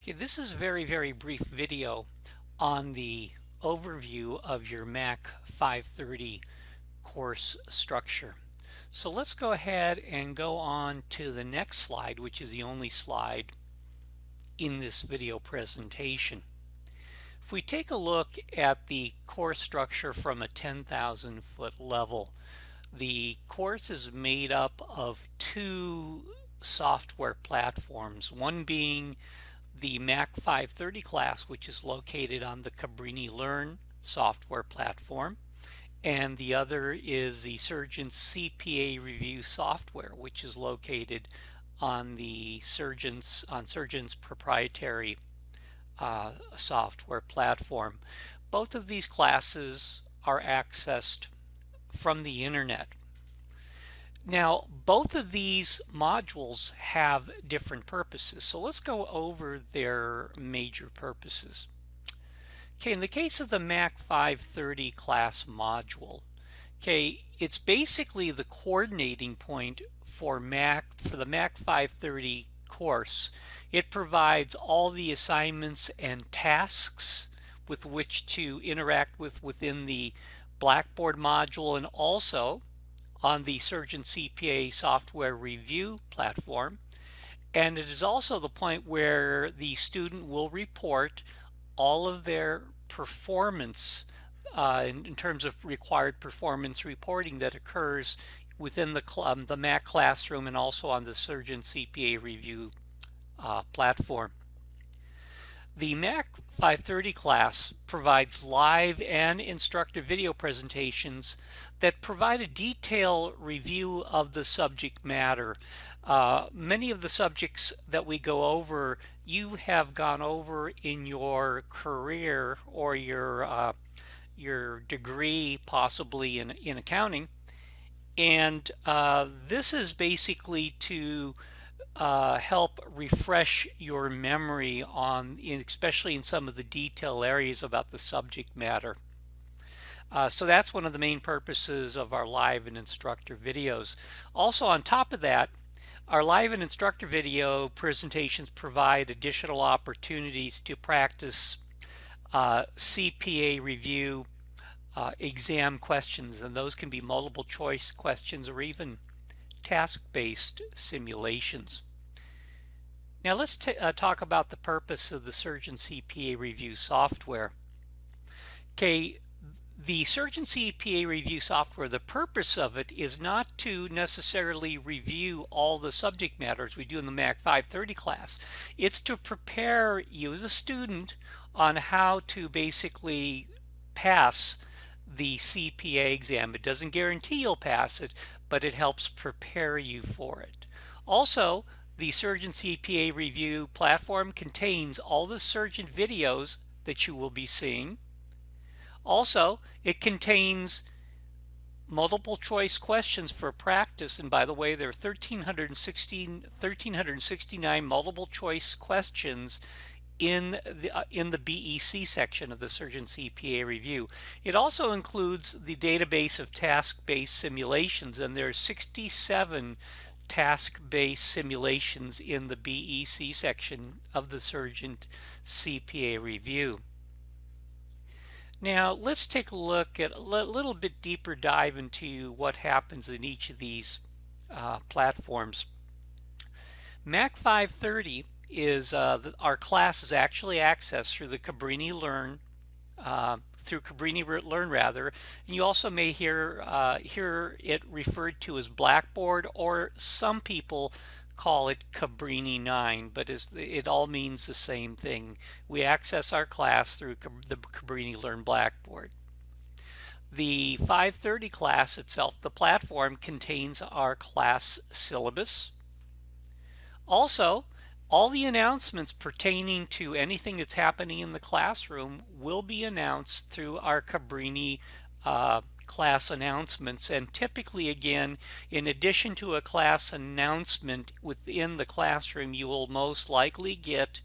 Okay, this is a very brief video on the overview of your MACC 530 course structure. So let's go ahead and go on to the next slide, which is the only slide in this video presentation. If we take a look at the course structure from a 10,000 foot level, the course is made up of two software platforms, one being the MACC 530 class, which is located on the Cabrini Learn software platform, and the other is the Surgeon's CPA Review software, which is located on the Surgeon's proprietary software platform. Both of these classes are accessed from the internet. Now, both of these modules have different purposes, so let's go over their major purposes. Okay, in the case of the MACC 530 class module, okay, it's basically the coordinating point for the MACC 530 course. It provides all the assignments and tasks with which to interact within the Blackboard module, and also on the Surgeon CPA software review platform. And it is also the point where the student will report all of their performance in terms of required performance reporting that occurs within the MACC classroom and also on the Surgeon CPA review platform. The MACC 530 class provides live and instructor video presentations that provide a detailed review of the subject matter. Many of the subjects that we go over, you have gone over in your career or your degree, possibly in accounting. And this is basically to help refresh your memory especially in some of the detail areas about the subject matter. So that's one of the main purposes of our live and instructor videos. Also, on top of that, our live and instructor video presentations provide additional opportunities to practice CPA review exam questions, and those can be multiple choice questions or even task-based simulations. Now let's talk about the purpose of the Surgeon CPA Review software. Okay, the Surgeon CPA Review software, the purpose of it is not to necessarily review all the subject matters we do in the MACC 530 class. It's to prepare you as a student on how to basically pass the CPA exam. It doesn't guarantee you'll pass it, but it helps prepare you for it. Also, the Surgeon CPA Review platform contains all the surgeon videos that you will be seeing. Also, it contains multiple choice questions for practice, and by the way, there are 1,369 multiple choice questions in the BEC section of the Surgeon CPA Review. It also includes the database of task-based simulations, and there are 67 task-based simulations in the BEC section of the Surgeon CPA Review. Now let's take a look at a little bit deeper dive into what happens in each of these platforms. MACC 530 is our class is actually accessed through the Cabrini Learn and you also may hear it referred to as Blackboard, or some people call it Cabrini 9, but it all means the same thing. We access our class through the Cabrini Learn Blackboard. The 530 class itself, the platform, contains our class syllabus. Also, all the announcements pertaining to anything that's happening in the classroom will be announced through our Cabrini class announcements, and typically, again, in addition to a class announcement within the classroom, you will most likely get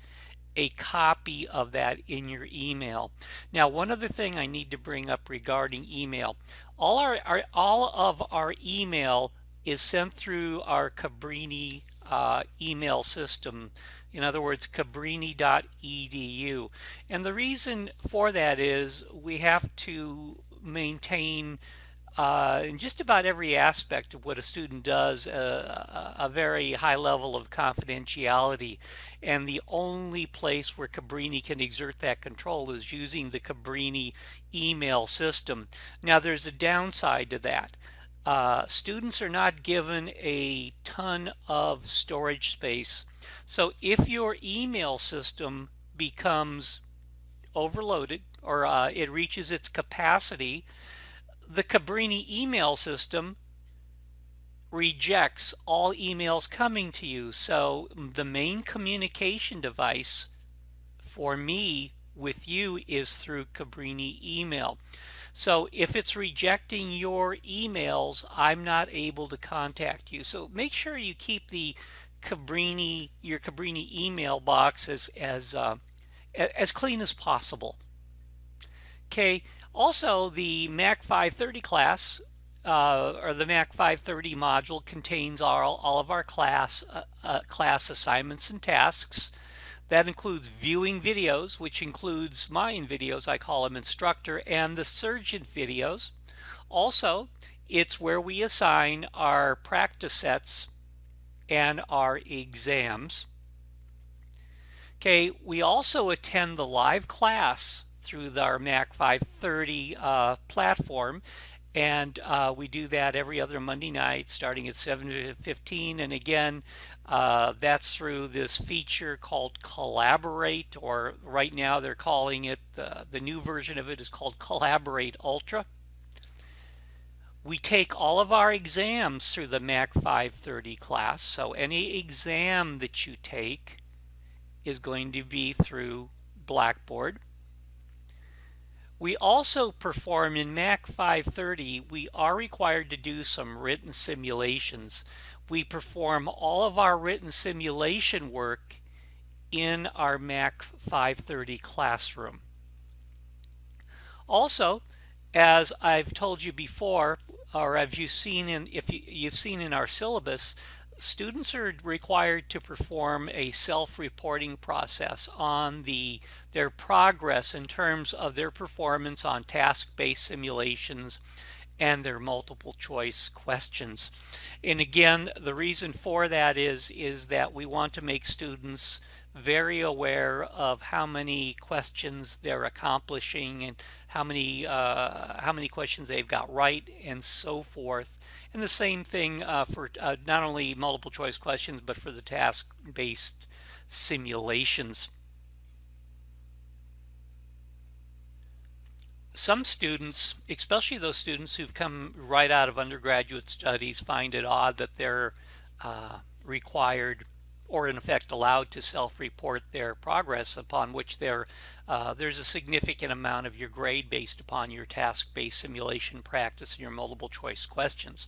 a copy of that in your email. Now, one other thing I need to bring up regarding email: all of our email is sent through our Cabrini email system. In other words, cabrini.edu. And the reason for that is we have to maintain in just about every aspect of what a student does a very high level of confidentiality. And the only place where Cabrini can exert that control is using the Cabrini email system. Now, there's a downside to that. Students are not given a ton of storage space. So if your email system becomes overloaded or it reaches its capacity, the Cabrini email system rejects all emails coming to you. So the main communication device for me with you is through Cabrini email. So if it's rejecting your emails, I'm not able to contact you. So make sure you keep the your Cabrini email box as clean as possible. Okay. Also, the MACC 530 class or the MACC 530 module contains all of our class assignments and tasks. That includes viewing videos, which includes mine videos, I call them instructor, and the surgeon videos. Also, it's where we assign our practice sets and our exams. Okay, we also attend the live class through our MACC 530 platform, and we do that every other Monday night starting at 7:15. And again, that's through this feature called Collaborate, or right now they're calling it, the new version of it is called Collaborate Ultra. We take all of our exams through the MACC 530 class, so any exam that you take is going to be through Blackboard. We also perform in MACC 530, we are required to do some written simulations. We perform all of our written simulation work in our MACC 530 classroom. Also, as I've told you before, or if you've seen in our syllabus, students are required to perform a self-reporting process on their progress in terms of their performance on task-based simulations and their multiple choice questions. And again, the reason for that is that we want to make students very aware of how many questions they're accomplishing and how many questions they've got right and so forth. And the same thing for not only multiple choice questions, but for the task-based simulations. Some students, especially those students who've come right out of undergraduate studies, find it odd that they're required or in effect allowed to self-report their progress, upon which there's a significant amount of your grade based upon your task-based simulation practice and your multiple choice questions.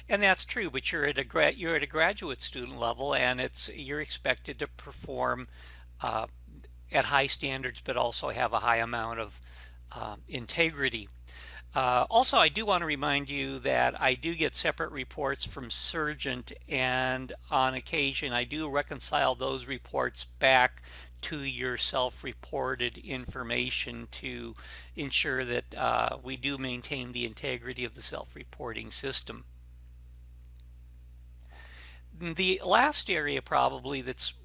And that's true, but you're at a graduate student level, and you're expected to perform at high standards, but also have a high amount of integrity. Also, I do want to remind you that I do get separate reports from Surgent, and on occasion I do reconcile those reports back to your self-reported information to ensure that we do maintain the integrity of the self-reporting system. The last area probably that's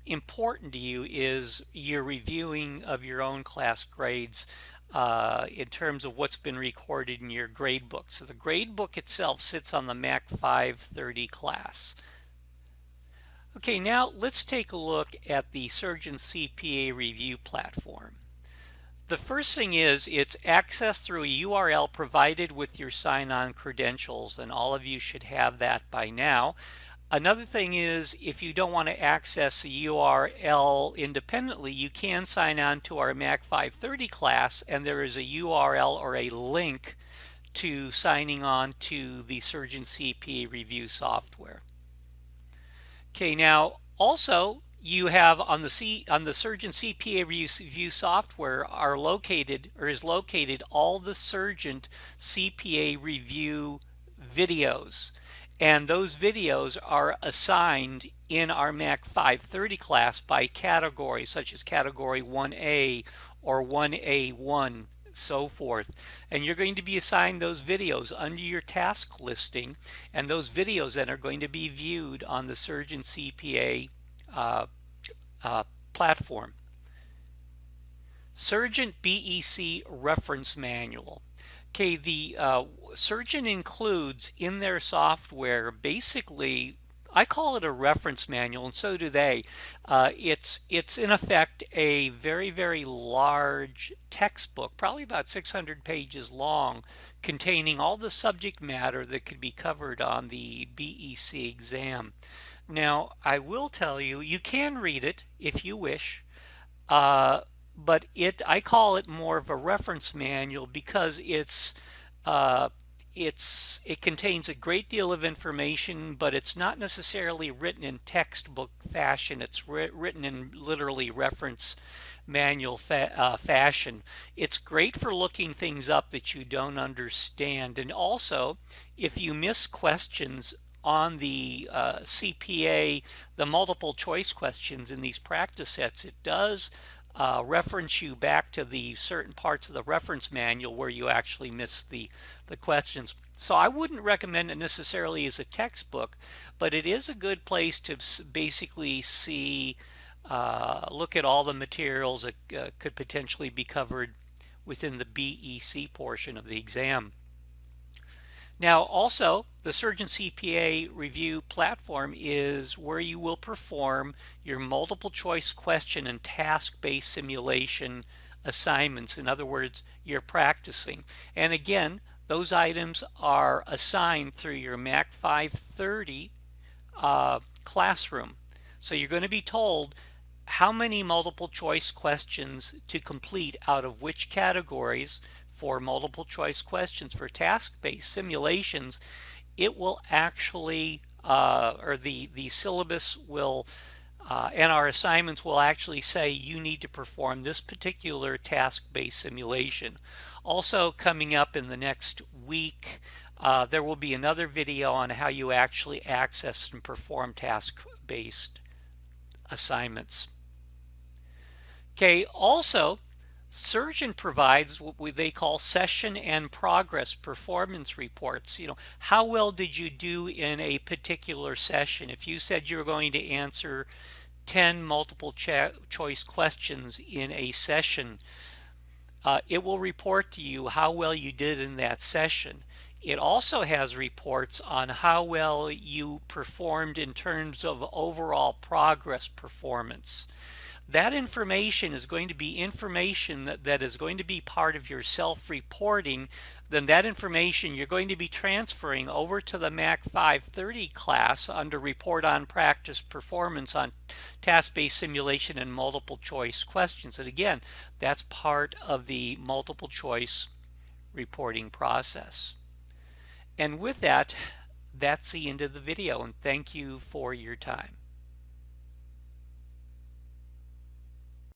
important to you is your reviewing of your own class grades in terms of what's been recorded in your grade book. So the grade book itself sits on the MACC 530 class. Okay, now let's take a look at the Surgeon CPA review platform. The first thing is it's accessed through a URL provided with your sign-on credentials, and all of you should have that by now. Another thing is, if you don't want to access a URL independently, you can sign on to our MACC 530 class, and there is a URL or a link to signing on to the Surgeon CPA review software. Okay, now also you have on the Surgeon CPA review software is located all the Surgeon CPA review videos. And those videos are assigned in our MACC 530 class by category, such as category 1A or 1A1, so forth. And you're going to be assigned those videos under your task listing, and those videos then are going to be viewed on the Surgeon CPA platform. Surgeon BEC Reference Manual. Okay, the Surgeon includes in their software basically, I call it a reference manual, and so do they. It's in effect a very large textbook, probably about 600 pages long, containing all the subject matter that could be covered on the BEC exam. Now, I will tell you, you can read it if you wish. But I call it more of a reference manual because it contains a great deal of information, but it's not necessarily written in textbook fashion. It's written in literally reference manual fashion. It's great for looking things up that you don't understand, and also if you miss questions on the CPA, the multiple choice questions in these practice sets, it does reference you back to the certain parts of the reference manual where you actually missed the questions. So I wouldn't recommend it necessarily as a textbook, but it is a good place to basically see, look at all the materials that could potentially be covered within the BEC portion of the exam. Now also, the Surgeon CPA review platform is where you will perform your multiple choice question and task-based simulation assignments. In other words, you're practicing. And again, those items are assigned through your MACC 530 classroom. So you're going to be told how many multiple choice questions to complete out of which categories. For multiple choice questions for task-based simulations, it will actually, or the syllabus will, and our assignments will actually say you need to perform this particular task-based simulation. Also coming up in the next week, there will be another video on how you actually access and perform task-based assignments. Okay, also, Surgeon provides what they call session and progress performance reports. You know, how well did you do in a particular session? If you said you were going to answer 10 multiple choice questions in a session, it will report to you how well you did in that session. It also has reports on how well you performed in terms of overall progress performance. That information is going to be information that is going to be part of your self-reporting. Then that information you're going to be transferring over to the MACC 530 class under Report on Practice Performance on Task-Based Simulation and Multiple Choice Questions. And again, that's part of the multiple choice reporting process. And with that, that's the end of the video, and thank you for your time.